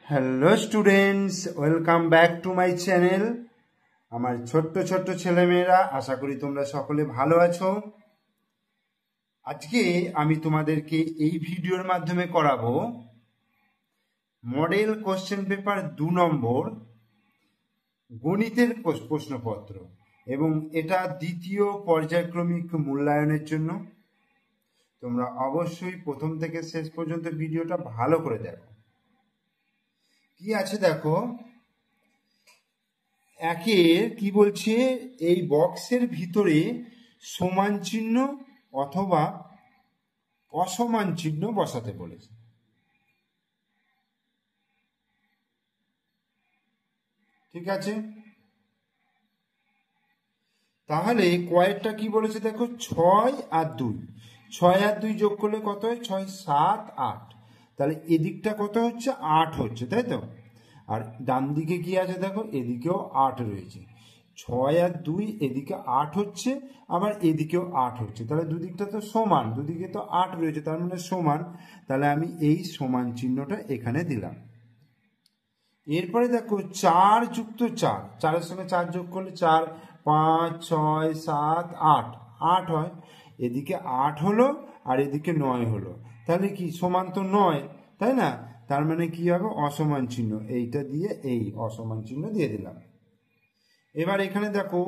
Hello students, welcome back to my channel. আমার ছোট্ট ছোট্ট ছেলেমেয়েরা, আশা করি তোমরা সকলে ভালো আছো। আজকে আমি তোমাদেরকে এই ভিডিওর মাধ্যমে করাবো মডেল কোশ্চেন পেপার 2 নম্বর গণিতের প্রশ্নপত্র, এবং এটা দ্বিতীয় পর্যায়ক্রমিক মূল্যায়নের জন্য। তোমরা অবশ্যই প্রথম থেকে শেষ পর্যন্ত ভিডিওটা ভালো করে দেখো। কি আছে দেখো, একের কি বলছে, এই বক্সের ভিতরে সমান চিহ্ন অথবা অসমান চিহ্ন বসাতে বলেছে। ঠিক আছে, তাহলে কয়েকটা কি বলেছে দেখো, 6 আর 2, 6 আর 2 যোগ করলে কত হয়? 6, 7, 8। তাহলে এদিকটা কত হচ্ছে? 8 হচ্ছে, তাই তো। আর ডান দিকে কি আছে দেখো, এদিকেও 8 রয়েছে। 6 আর 2 এদিকে 8 হচ্ছে, আবার এদিকেও 8 হচ্ছে। তাহলে দুদিকটা তো সমান, দুদিকে তো 8 রয়েছে, তার মানে সমান। তাহলে আমি এই সমান চিহ্নটা এখানে দিলাম। এরপরে দেখো 4 যুক্ত 4, 4-এর সঙ্গে 4 যোগ করলে 4, 5, 6, 7, 8, 8 হয়। এদিকে 8 হলো আর এদিকে 9 হলো, তাহলে কি সমান তো 9, তাই না? তার মানে কি হবে? অসমান চিহ্ন। এইটা দিয়ে এই অসমান চিহ্ন দিয়ে দিলাম। এবার এখানে দেখো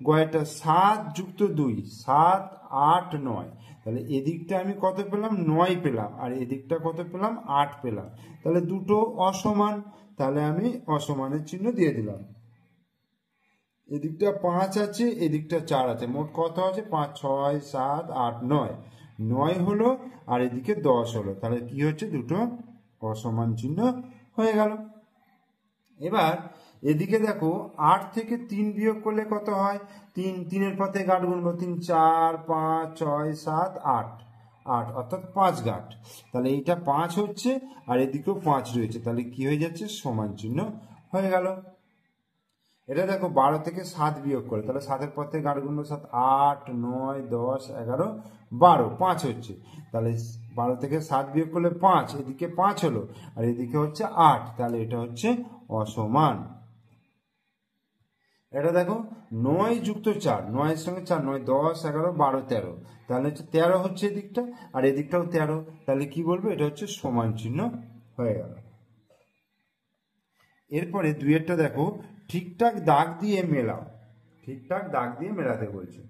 গয়টা 7 যুক্ত 2, 7, 8, 9। তাহলে এদিকটা আমি কত পেলাম? 9 পেলাম, আর এদিকটা কত পেলাম? 8 পেলাম। তাহলে দুটো অসমান, তাহলে আমি অসমানের চিহ্ন দিয়ে দিলাম। এদিকটা 5 আছে, এদিকটা 4 আছে, মোট কত আছে? 5, 6, 7, 8, 9। 9 হলো আর এদিকে 10 হলো, তাহলে কি হচ্ছে? দুটো অসমান চিহ্ন হয়ে গেল। এবার এদিকে দেখো 8 থেকে 3 বিয়োগ করলে কত হয়? 3, 3-এর পথে গাঁট গুনবো। 3, 4, 5, 6, 7, 8, 8 অর্থাৎ 5 গাঁট। তাহলে এইটা 5 হচ্ছে আর এদিকেও 5 রয়েছে, তাহলে কি হয়ে যাচ্ছে? সমান চিহ্ন হয়ে গেল। এটা দেখো 12 থেকে 7 বিয়োগ করে, তাহলে 7-এর পথে গাঁট গুনবো। 7, 8, 9, 10, 11, 12, 5 হচ্ছে। তাহলে 12 থেকে 7 বিয়োগ করলে 5, এদিকে 5 হলো আর এদিকে হচ্ছে 8, তাহলে এটা হচ্ছে অসমান। এটা দেখো 9 যুক্ত 4, 9-এর সঙ্গে 4, 9, 10, 11, 12, 13, তাহলে হচ্ছে 13 হচ্ছে এদিকটা, আর এদিকটাও 13, তাহলে কি বলবো? এটা হচ্ছে সমান চিহ্ন হয়ে গেল। এরপরে 2-এরটা দেখো, ঠিকঠাক দাগ দিয়ে মেলাও। ঠিকঠাক দাগ দিয়ে মেলাতে বলছে,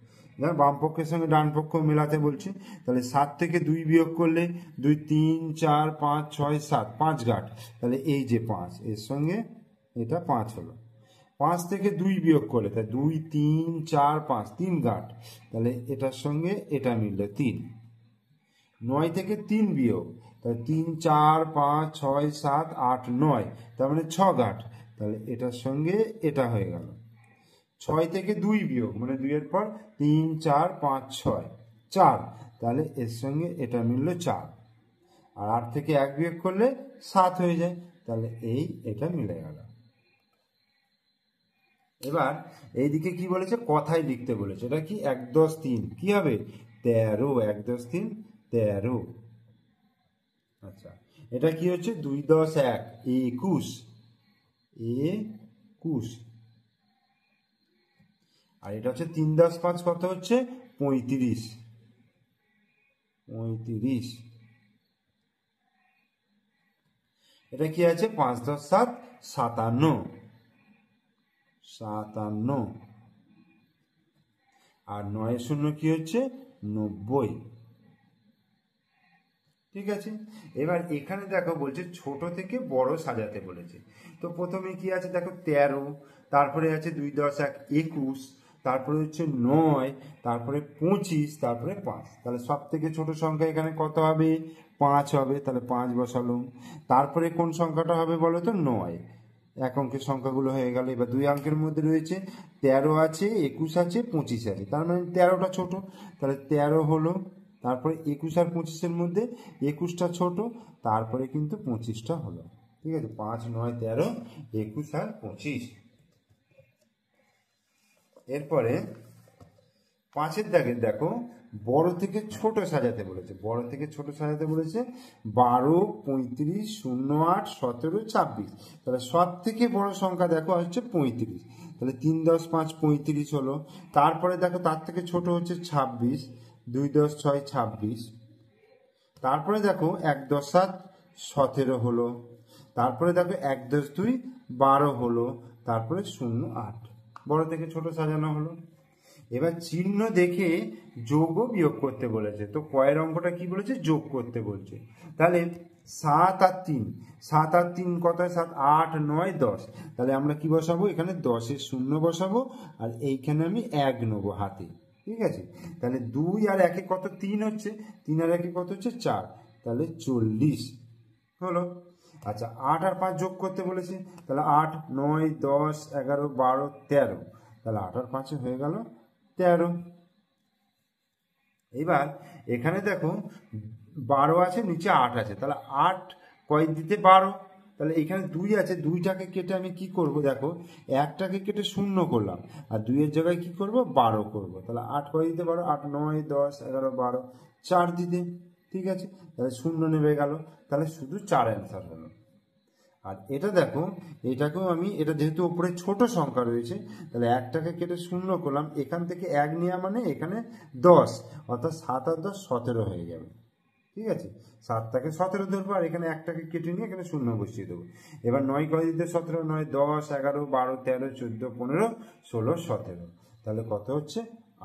বাম পক্ষের সঙ্গে ডান পক্ষ মেলাতে বলছে। তাহলে 7 থেকে 2 বিয়োগ করলে 2, 3, 4, 5, 6, 7, 5 গাঁট। তাহলে এই যে 5, এর সঙ্গে এটা 5 হলো। 5 থেকে 2 বিয়োগ করলে, তাই 2, 3, 4, 5, 3 গাঁট। তাহলে এটার সঙ্গে এটা মিললে 3। 9 থেকে 3 বিয়োগ, তাহলে 3, 4, 5, 6, 7, 8, 9, তার মানে 6 গাঁট। তাহলে এটার সঙ্গে এটা হয়ে গেল। 6 থেকে 2 বিয়োগ, মানে 2-এর পর 3, 4, 5, 6, 4, তাহলে এর সঙ্গে এটা মিলল 4। আর 8 থেকে 1 বিয়োগ করলে 7 হয়ে যায়, তাহলে এটা মিলে গেল। এবার এইদিকে কি বলেছে? কথায় লিখতে বলেছে। এটা কি? 1, 10, 3 কি হবে? 13, 1, 10, 3, 13। আচ্ছা, এটা কি হচ্ছে? 2, 10, 1, 21, 21। আর এটা হচ্ছে 3, 10, 5 কত হচ্ছে? 35, 35। এটা কি আছে? 5, 10, 7, 57, 57। আর 9 শূন্য কি হচ্ছে? 90। ঠিক আছে, এবার এখানে দেখো বলছে ছোট থেকে বড় সাজাতে বলেছে। তো প্রথমে কি আছে দেখো? 13, তারপরে আছে 2, 10, 1, 21, তারপরে হচ্ছে 9, তারপরে 25, তারপরে 5। তাহলে সব থেকে ছোট সংখ্যা এখানে কত হবে? 5 হবে, তাহলে 5 বসালুম। তারপরে কোন সংখ্যাটা হবে বলো তো? 9। এক অঙ্কের সংখ্যাগুলো হয়ে গেল। এবার 2 অঙ্কের মধ্যে রয়েছে 13 আছে, 21 আছে, 25 আছে, তার মানে 13টা ছোট, তাহলে 13 হলো। তারপরে 21 আর 25-এর মধ্যে 21টা ছোট, তারপরে কিন্তু 25টা হলো। ঠিক আছে, 5, 9, 13, 21 আর 25। এরপরে 5-এর দাগে দেখো, বড় থেকে ছোট সাজাতে বলেছে, বড় থেকে ছোট সাজাতে বলেছে 12, 35, 08, 17, 26। তাহলে সব থেকে বড় সংখ্যা দেখো হচ্ছে 35, তাহলে 3, 10, 5, 35 হলো। তারপরে দেখো তার থেকে ছোট হচ্ছে 26, 2, 10, 6, 26। তারপরে দেখো 1, 10, 7, 17 হলো। তারপরে দেখো 1, 10, 2, 12 হলো। তারপরে 0, 8। বড় থেকে ছোট সাজানো হলো। এবার চিহ্ন দেখে যোগ ও বিয়োগ করতে বলেছে, তো কয়ের অঙ্কটা কি বলেছে, যোগ করতে বলছে। তাহলে 7 আর 3, 7 আর 3 কত হয়, 7, 8, 9, 10। তাহলে আমরা কি বসাবো, এখানে 10-এর 0 বসাবো, আর এইখানে আমি 1 নেবো হাতে, ঠিক আছে। তাহলে 2 আর 1 কত, 3 হচ্ছে, 3 আর 1 কত হচ্ছে 4, তাহলে 40 হলো। আচ্ছা, 8 আর 5 যোগ করতে বলেছে, তাহলে 8, 9, 10, 11, 12, 13। তাহলে 8 আর 5 হয়ে গেল 13। এবার এখানে দেখো 12 আছে, নিচে 8 আছে, তাহলে 8 কয় দিতে 12। তাহলে এখানে 2 আছে, 2টাকে কেটে আমি কি করব, দেখো 1টাকে কেটে 0 করলাম, আর 2-এর জায়গায় কি করব, 12 করব। তাহলে 8 কয় দিতে 12, 8, 9, 10, 11, 12, 4 দিতে, ঠিক আছে। তাহলে 0 নেমে গেল, তাহলে শুধু 4 অ্যান্সার হলো। আর এটা দেখো, এটাকেও আমি, এটা যেহেতু উপরে ছোট সংখ্যা রয়েছে, তাহলে 1টাকে কেটে 0 করলাম, এখান থেকে 1 নেওয়া মানে এখানে 10, অর্থাৎ 7 আর 10, 17 হয়ে যাবে, ঠিক আছে। 7টাকে 17 ধরবো, আর এখানে 1টাকে কেটে নিয়ে এখানে 0 বসিয়ে দেবো। এবার 9 কয় দিতে 17, 9, 10, 11, 12, 13, 14, 15, 16, 17। তাহলে কত হচ্ছে,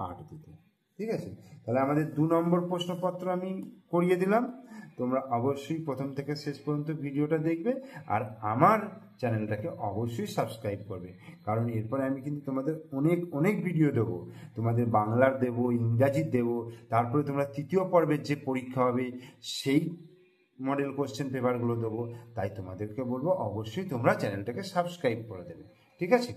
8 দিতে, ঠিক আছে। তাহলে আমাদের 2 নম্বর প্রশ্নপত্র আমি করিয়ে দিলাম। তোমরা অবশ্যই প্রথম থেকে শেষ পর্যন্ত ভিডিওটা দেখবে, আর আমার চ্যানেলটাকে অবশ্যই সাবস্ক্রাইব করবে, কারণ এরপরে আমি কিন্তু তোমাদের অনেক অনেক ভিডিও দেবো। তোমাদের বাংলার দেবো, ইংরাজির দেবো, তারপরে তোমরা তৃতীয় পর্বের যে পরীক্ষা হবে সেই মডেল কোশ্চেন পেপারগুলো দেবো। তাই তোমাদেরকে বলবো অবশ্যই তোমরা চ্যানেলটাকে সাবস্ক্রাইব করে দেবে, ঠিক আছে।